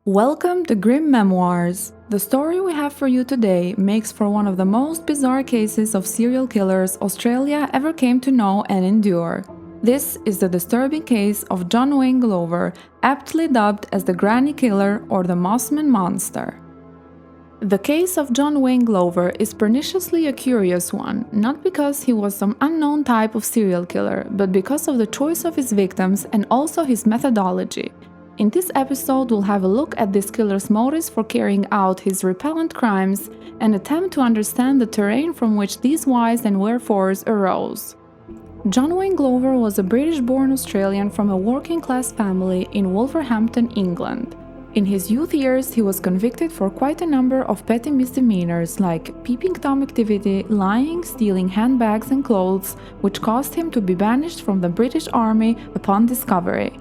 Welcome to Grim Memoirs. The story we have for you today makes for one of the most bizarre cases of serial killers Australia ever came to know and endure. This is the disturbing case of John Wayne Glover, aptly dubbed as the grannykiller or the Mosman Monster. The case of John Wayne Glover is perniciously a curious one, not because he was some unknown type of serial killer, but because of the choice of his victims and also his methodology. In this episode, we'll have a look at this killer's motives for carrying out his repellent crimes and attempt to understand the terrain from which these whys and wherefores arose. John Wayne Glover was a British-born Australian from a working-class family in Wolverhampton, England. In his youth years, he was convicted for quite a number of petty misdemeanors like peeping Tom activity, lying, stealing handbags and clothes, which caused him to be banished from the British Army upon discovery.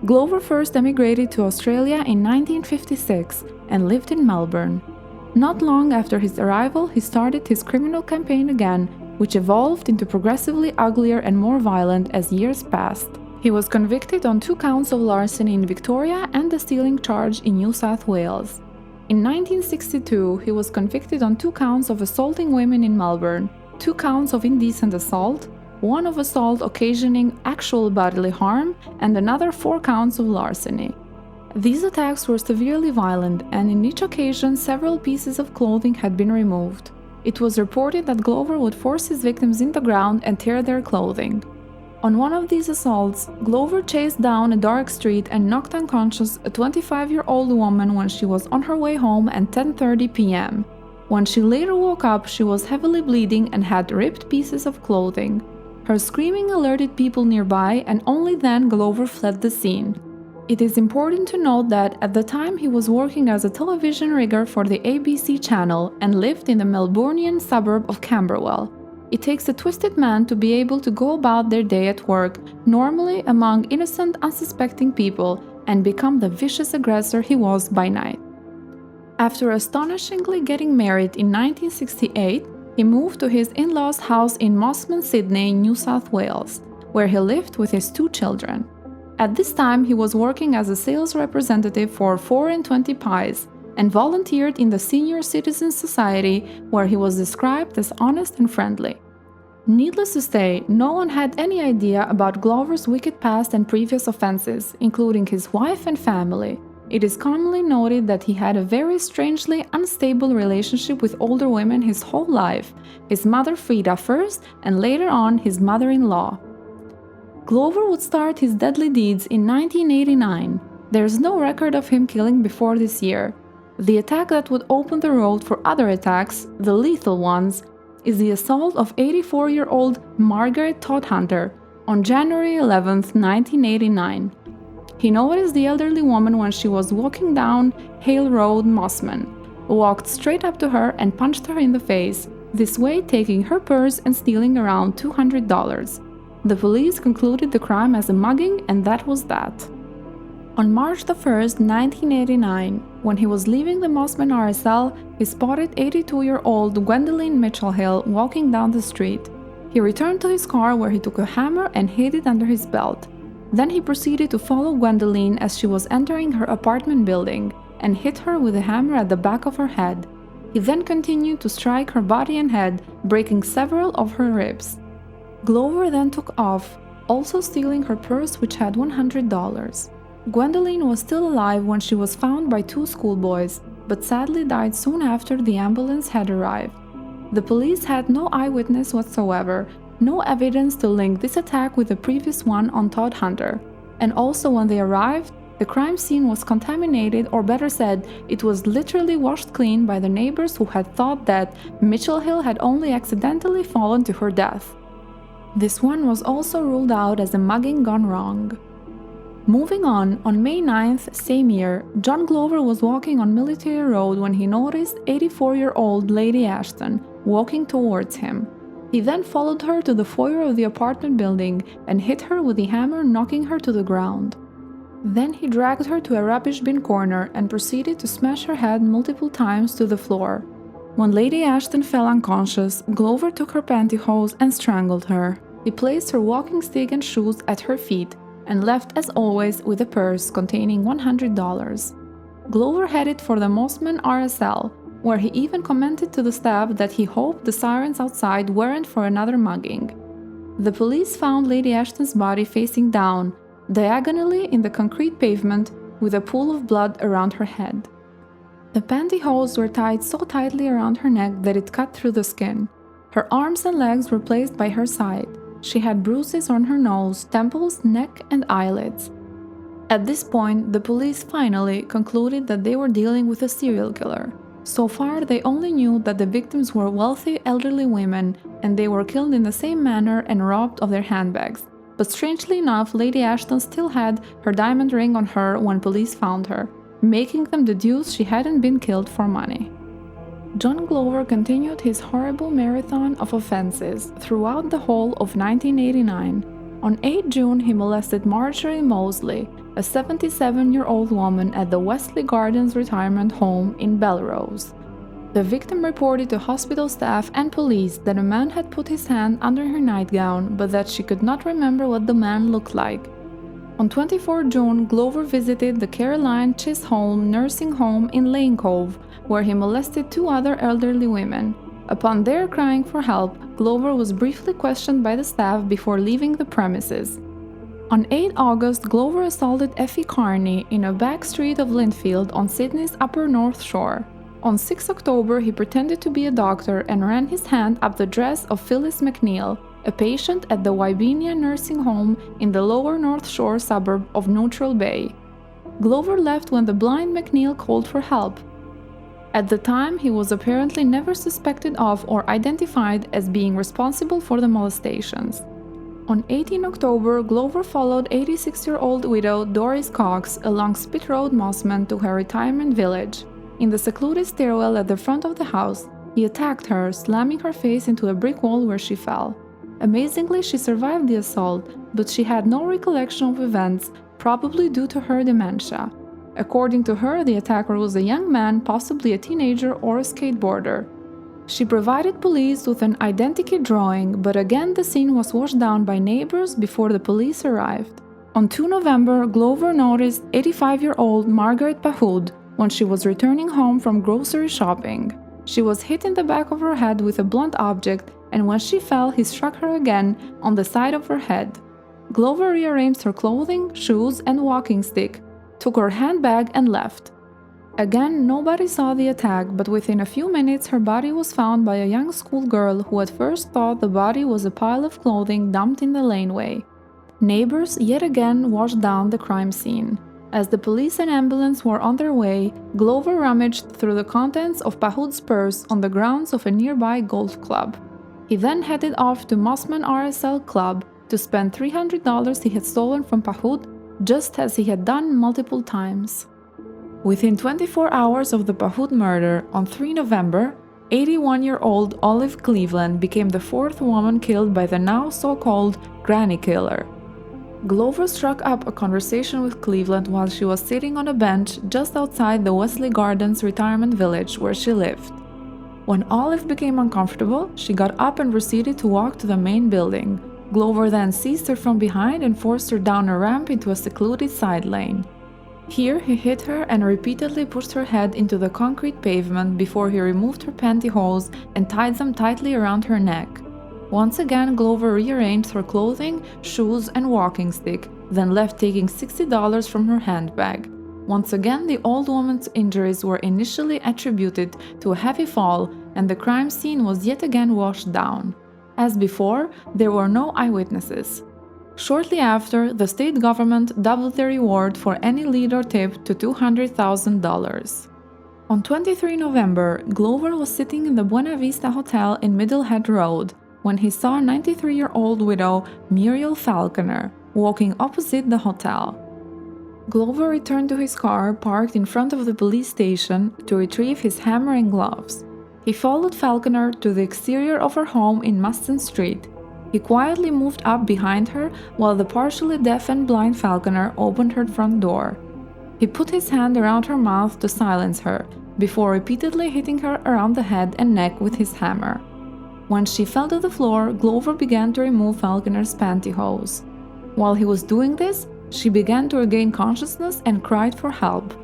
Glover first emigrated to Australia in 1956 and lived in Melbourne. Not long after his arrival, he started his criminal campaign again, which evolved into progressively uglier and more violent as years passed. He was convicted on 2 counts of larceny in Victoria and a stealing charge in New South Wales. In 1962, he was convicted on 2 counts of assaulting women in Melbourne, 2 counts of indecent assault, 1 of assault occasioning actual bodily harm, and another 4 counts of larceny. These attacks were severely violent, and in each occasion several pieces of clothing had been removed. It was reported that Glover would force his victims in the ground and tear their clothing. On one of these assaults, Glover chased down a dark street and knocked unconscious a 25-year-old woman when she was on her way home at 10:30 p.m. When she later woke up, she was heavily bleeding and had ripped pieces of clothing. Her screaming alerted people nearby, and only then Glover fled the scene. It is important to note that at the time he was working as a television rigger for the ABC channel and lived in the Melbourneian suburb of Camberwell. It takes a twisted man to be able to go about their day at work, normally among innocent, unsuspecting people, and become the vicious aggressor he was by night. After astonishingly getting married in 1968, he moved to his in-laws' house in Mosman, Sydney, New South Wales, where he lived with his 2 children. At this time, he was working as a sales representative for 4 and 20 Pies and volunteered in the Senior Citizens Society, where he was described as honest and friendly. Needless to say, no one had any idea about Glover's wicked past and previous offenses, including his wife and family. It is commonly noted that he had a very strangely unstable relationship with older women his whole life, his mother Frida first, and later on his mother-in-law. Glover would start his deadly deeds in 1989. There is no record of him killing before this year. The attack that would open the road for other attacks, the lethal ones, is the assault of 84-year-old Margaret Todhunter on January 11, 1989. He noticed the elderly woman when she was walking down Hale Road, Mosman, walked straight up to her and punched her in the face, this way taking her purse and stealing around $200. The police concluded the crime as a mugging, and that was that. On March 1, 1989, when he was leaving the Mosman RSL, he spotted 82-year-old Gwendolyn Mitchell-Hill walking down the street. He returned to his car where he took a hammer and hid it under his belt. Then he proceeded to follow Gwendolyn as she was entering her apartment building and hit her with a hammer at the back of her head. He then continued to strike her body and head, breaking several of her ribs. Glover then took off, also stealing her purse, which had $100. Gwendolyn was still alive when she was found by 2 schoolboys, but sadly died soon after the ambulance had arrived. The police had no eyewitness whatsoever, no evidence to link this attack with the previous one on Todhunter, and also when they arrived, the crime scene was contaminated, or better said, it was literally washed clean by the neighbors who had thought that Mitchell-Hill had only accidentally fallen to her death. This one was also ruled out as a mugging gone wrong. Moving on May 9th, same year, John Glover was walking on Military Road when he noticed 84-year-old Lady Ashton walking towards him. He then followed her to the foyer of the apartment building and hit her with the hammer, knocking her to the ground. Then he dragged her to a rubbish bin corner and proceeded to smash her head multiple times to the floor. When Lady Ashton fell unconscious, Glover took her pantyhose and strangled her. He placed her walking stick and shoes at her feet and left as always with a purse containing $100. Glover headed for the Mosman RSL, where he even commented to the staff that he hoped the sirens outside weren't for another mugging. The police found Lady Ashton's body facing down, diagonally in the concrete pavement, with a pool of blood around her head. The pantyhose were tied so tightly around her neck that it cut through the skin. Her arms and legs were placed by her side. She had bruises on her nose, temples, neck, and eyelids. At this point, the police finally concluded that they were dealing with a serial killer. So far, they only knew that the victims were wealthy elderly women and they were killed in the same manner and robbed of their handbags. But strangely enough, Lady Ashton still had her diamond ring on her when police found her, making them deduce she hadn't been killed for money. John Glover continued his horrible marathon of offenses throughout the whole of 1989. On 8 June, he molested Marjorie Mosley, a 77-year-old woman at the Wesley Gardens retirement home in Belrose. The victim reported to hospital staff and police that a man had put his hand under her nightgown, but that she could not remember what the man looked like. On 24 June, Glover visited the Caroline Chisholm nursing home in Lane Cove, where he molested 2 other elderly women. Upon their crying for help, Glover was briefly questioned by the staff before leaving the premises. On 8 August, Glover assaulted Effie Carney in a back street of Linfield on Sydney's Upper North Shore. On 6 October, he pretended to be a doctor and ran his hand up the dress of Phyllis McNeil, a patient at the Wybenia nursing home in the Lower North Shore suburb of Neutral Bay. Glover left when the blind McNeil called for help. At the time, he was apparently never suspected of or identified as being responsible for the molestations. On 18 October, Glover followed 86-year-old widow Doris Cox along Spit Road, Mosman, to her retirement village. In the secluded stairwell at the front of the house, he attacked her, slamming her face into a brick wall where she fell. Amazingly, she survived the assault, but she had no recollection of events, probably due to her dementia. According to her, the attacker was a young man, possibly a teenager or a skateboarder. She provided police with an identity drawing, but again the scene was washed down by neighbors before the police arrived. On 2 November, Glover noticed 85-year-old Margaret Pahoud when she was returning home from grocery shopping. She was hit in the back of her head with a blunt object, and when she fell, he struck her again on the side of her head. Glover rearranged her clothing, shoes, and walking stick, took her handbag, and left. Again, nobody saw the attack, but within a few minutes her body was found by a young schoolgirl who at first thought the body was a pile of clothing dumped in the laneway. Neighbors yet again washed down the crime scene. As the police and ambulance were on their way, Glover rummaged through the contents of Pahoud's purse on the grounds of a nearby golf club. He then headed off to Mosman RSL Club to spend $300 he had stolen from Pahoud, just as he had done multiple times. Within 24 hours of the Pahoud murder, on 3 November, 81-year-old Olive Cleveland became the 4th woman killed by the now so-called grannykiller. Glover struck up a conversation with Cleveland while she was sitting on a bench just outside the Wesley Gardens retirement village where she lived. When Olive became uncomfortable, she got up and proceeded to walk to the main building. Glover then seized her from behind and forced her down a ramp into a secluded side lane. Here, he hit her and repeatedly pushed her head into the concrete pavement before he removed her pantyhose and tied them tightly around her neck. Once again, Glover rearranged her clothing, shoes, and walking stick, then left taking $60 from her handbag. Once again, the old woman's injuries were initially attributed to a heavy fall, and the crime scene was yet again washed down. As before, there were no eyewitnesses. Shortly after, the state government doubled the reward for any lead or tip to $200,000. On 23 November, Glover was sitting in the Buena Vista Hotel in Middlehead Road when he saw 93-year-old widow Muriel Falconer walking opposite the hotel. Glover returned to his car parked in front of the police station to retrieve his hammer and gloves. He followed Falconer to the exterior of her home in Maston Street. He quietly moved up behind her while the partially deaf and blind Falconer opened her front door. He put his hand around her mouth to silence her, before repeatedly hitting her around the head and neck with his hammer. When she fell to the floor, Glover began to remove Falconer's pantyhose. While he was doing this, she began to regain consciousness and cried for help.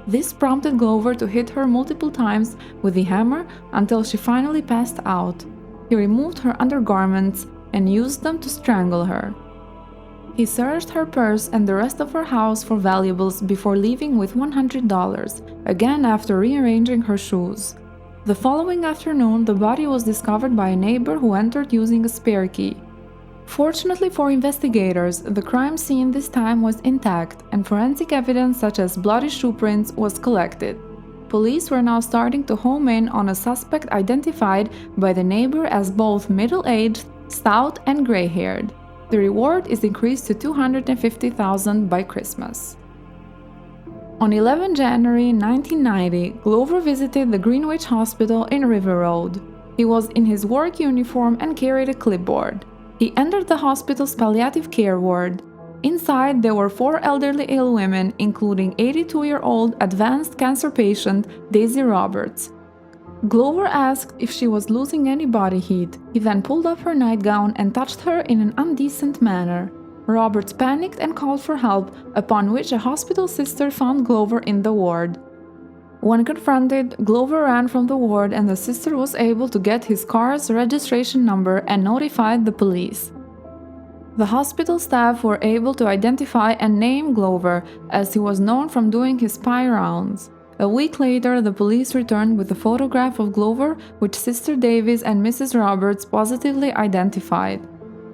This prompted Glover to hit her multiple times with the hammer until she finally passed out. He removed her undergarments and used them to strangle her. He searched her purse and the rest of her house for valuables before leaving with $100, again after rearranging her shoes. The following afternoon, the body was discovered by a neighbor who entered using a spare key. Fortunately for investigators, the crime scene this time was intact and forensic evidence such as bloody shoe prints was collected. Police were now starting to home in on a suspect identified by the neighbor as both middle-aged, stout, and gray-haired. The reward is increased to $250,000 by Christmas. On 11 January 1990, Glover visited the Greenwich Hospital in River Road. He was in his work uniform and carried a clipboard. He entered the hospital's palliative care ward. Inside, there were 4 elderly ill women, including 82-year-old advanced cancer patient Daisy Roberts. Glover asked if she was losing any body heat. He then pulled up her nightgown and touched her in an indecent manner. Roberts panicked and called for help, upon which a hospital sister found Glover in the ward. When confronted, Glover ran from the ward and the sister was able to get his car's registration number and notified the police. The hospital staff were able to identify and name Glover, as he was known from doing his spy rounds. A week later, the police returned with a photograph of Glover, which Sister Davis and Mrs. Roberts positively identified.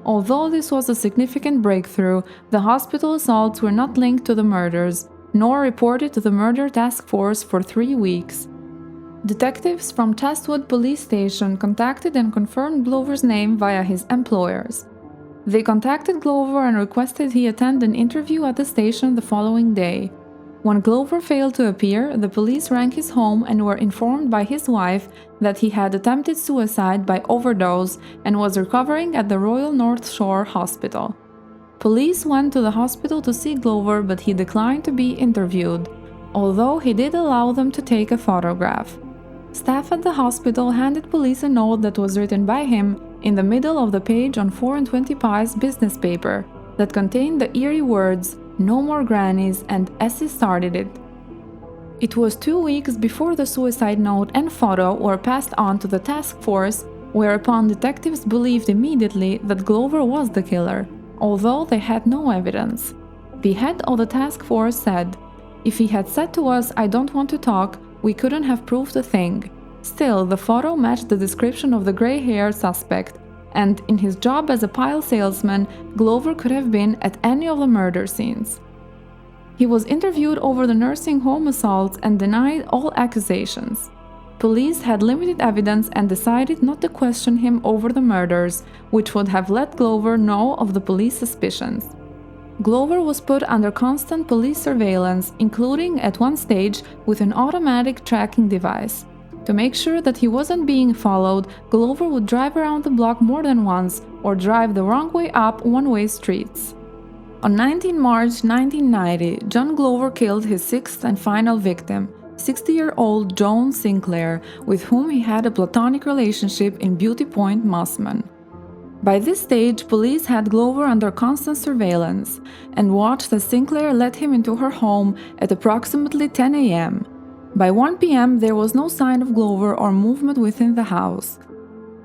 Although this was a significant breakthrough, the hospital assaults were not linked to the murders, nor reported to the murder task force for 3 weeks. Detectives from Chestwood Police Station contacted and confirmed Glover's name via his employers. They contacted Glover and requested he attend an interview at the station the following day. When Glover failed to appear, the police rang his home and were informed by his wife that he had attempted suicide by overdose and was recovering at the Royal North Shore Hospital. Police went to the hospital to see Glover, but he declined to be interviewed, although he did allow them to take a photograph. Staff at the hospital handed police a note that was written by him in the middle of the page on 4 Pie's business paper that contained the eerie words, "No more grannies," and Essie started it. It was 2 weeks before the suicide note and photo were passed on to the task force, whereupon detectives believed immediately that Glover was the killer, although they had no evidence. The head of the task force said, "If he had said to us, 'I don't want to talk,' we couldn't have proved a thing." Still, the photo matched the description of the gray-haired suspect, and in his job as a pile salesman, Glover could have been at any of the murder scenes. He was interviewed over the nursing home assaults and denied all accusations. Police had limited evidence and decided not to question him over the murders, which would have let Glover know of the police suspicions. Glover was put under constant police surveillance, including at one stage with an automatic tracking device. To make sure that he wasn't being followed, Glover would drive around the block more than once or drive the wrong way up one-way streets. On 19 March 1990, John Glover killed his 6th and final victim, 60-year-old Joan Sinclair, with whom he had a platonic relationship in Beauty Point, Mosman. By this stage, police had Glover under constant surveillance and watched as Sinclair led him into her home at approximately 10 a.m. By 1 p.m., there was no sign of Glover or movement within the house.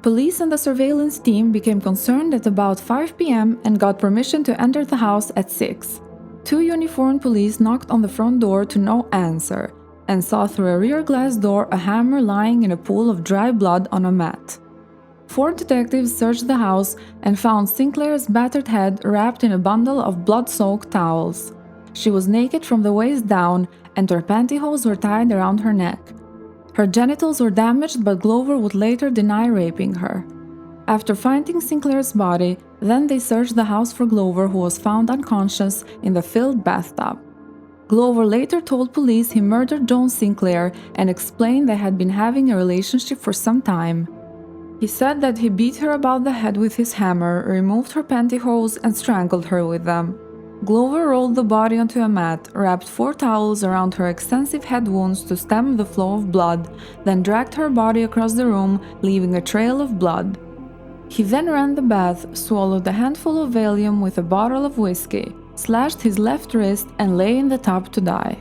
Police and the surveillance team became concerned at about 5 p.m. and got permission to enter the house at 6. 2 uniformed police knocked on the front door to no answer and saw through a rear glass door a hammer lying in a pool of dry blood on a mat. 4 detectives searched the house and found Sinclair's battered head wrapped in a bundle of blood-soaked towels. She was naked from the waist down, and her pantyhose were tied around her neck. Her genitals were damaged, but Glover would later deny raping her. After finding Sinclair's body, then they searched the house for Glover, who was found unconscious in the filled bathtub. Glover later told police he murdered Joan Sinclair and explained they had been having a relationship for some time. He said that he beat her about the head with his hammer, removed her pantyhose, and strangled her with them. Glover rolled the body onto a mat, wrapped 4 towels around her extensive head wounds to stem the flow of blood, then dragged her body across the room, leaving a trail of blood. He then ran the bath, swallowed a handful of Valium with a bottle of whiskey, slashed his left wrist, and lay in the tub to die.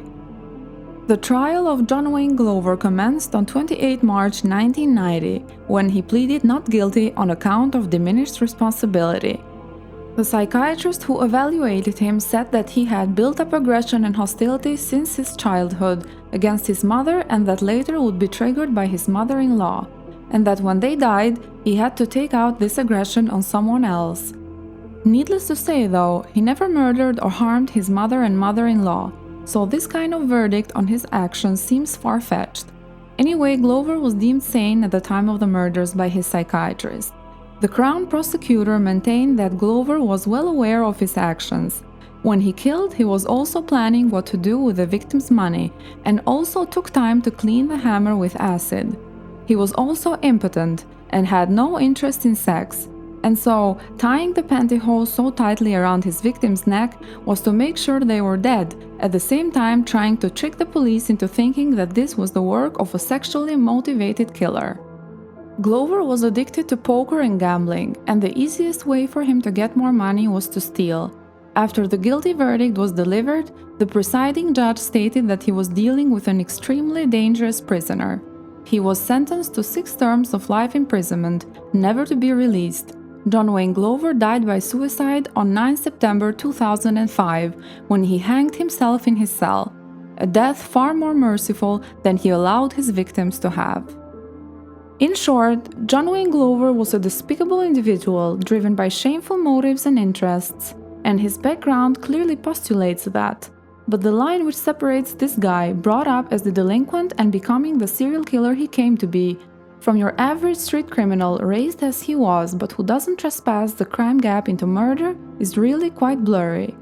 The trial of John Wayne Glover commenced on 28 March 1990, when he pleaded not guilty on account of diminished responsibility. The psychiatrist who evaluated him said that he had built up aggression and hostility since his childhood against his mother, and that later would be triggered by his mother-in-law, and that when they died, he had to take out this aggression on someone else. Needless to say, though, he never murdered or harmed his mother and mother-in-law, so this kind of verdict on his actions seems far-fetched. Anyway, Glover was deemed sane at the time of the murders by his psychiatrist. The Crown prosecutor maintained that Glover was well aware of his actions. When he killed, he was also planning what to do with the victim's money, and also took time to clean the hammer with acid. He was also impotent and had no interest in sex. And so, tying the pantyhose so tightly around his victim's neck was to make sure they were dead, at the same time trying to trick the police into thinking that this was the work of a sexually motivated killer. Glover was addicted to poker and gambling, and the easiest way for him to get more money was to steal. After the guilty verdict was delivered, the presiding judge stated that he was dealing with an extremely dangerous prisoner. He was sentenced to 6 terms of life imprisonment, never to be released. John Wayne Glover died by suicide on 9 September 2005, when he hanged himself in his cell, a death far more merciful than he allowed his victims to have. In short, John Wayne Glover was a despicable individual driven by shameful motives and interests, and his background clearly postulates that. But the line which separates this guy, brought up as the delinquent and becoming the serial killer he came to be, from your average street criminal raised as he was but who doesn't trespass the crime gap into murder, is really quite blurry.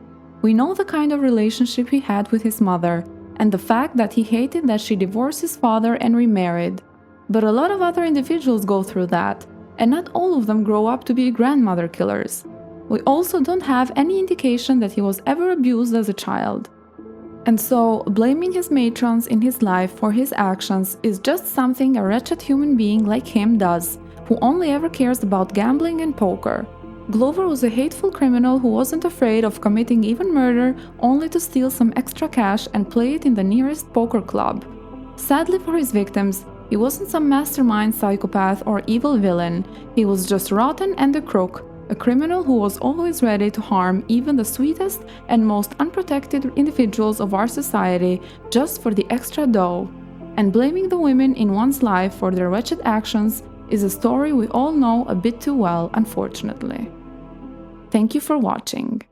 We know the kind of relationship he had with his mother, and the fact that he hated that she divorced his father and remarried. But a lot of other individuals go through that, and not all of them grow up to be grandmother killers. We also don't have any indication that he was ever abused as a child. And so, blaming his matrons in his life for his actions is just something a wretched human being like him does, who only ever cares about gambling and poker. Glover was a hateful criminal who wasn't afraid of committing even murder only to steal some extra cash and play it in the nearest poker club. Sadly for his victims, he wasn't some mastermind psychopath or evil villain, he was just rotten and a crook, a criminal who was always ready to harm even the sweetest and most unprotected individuals of our society just for the extra dough. And blaming the women in one's life for their wretched actions is a story we all know a bit too well, unfortunately. Thank you for watching.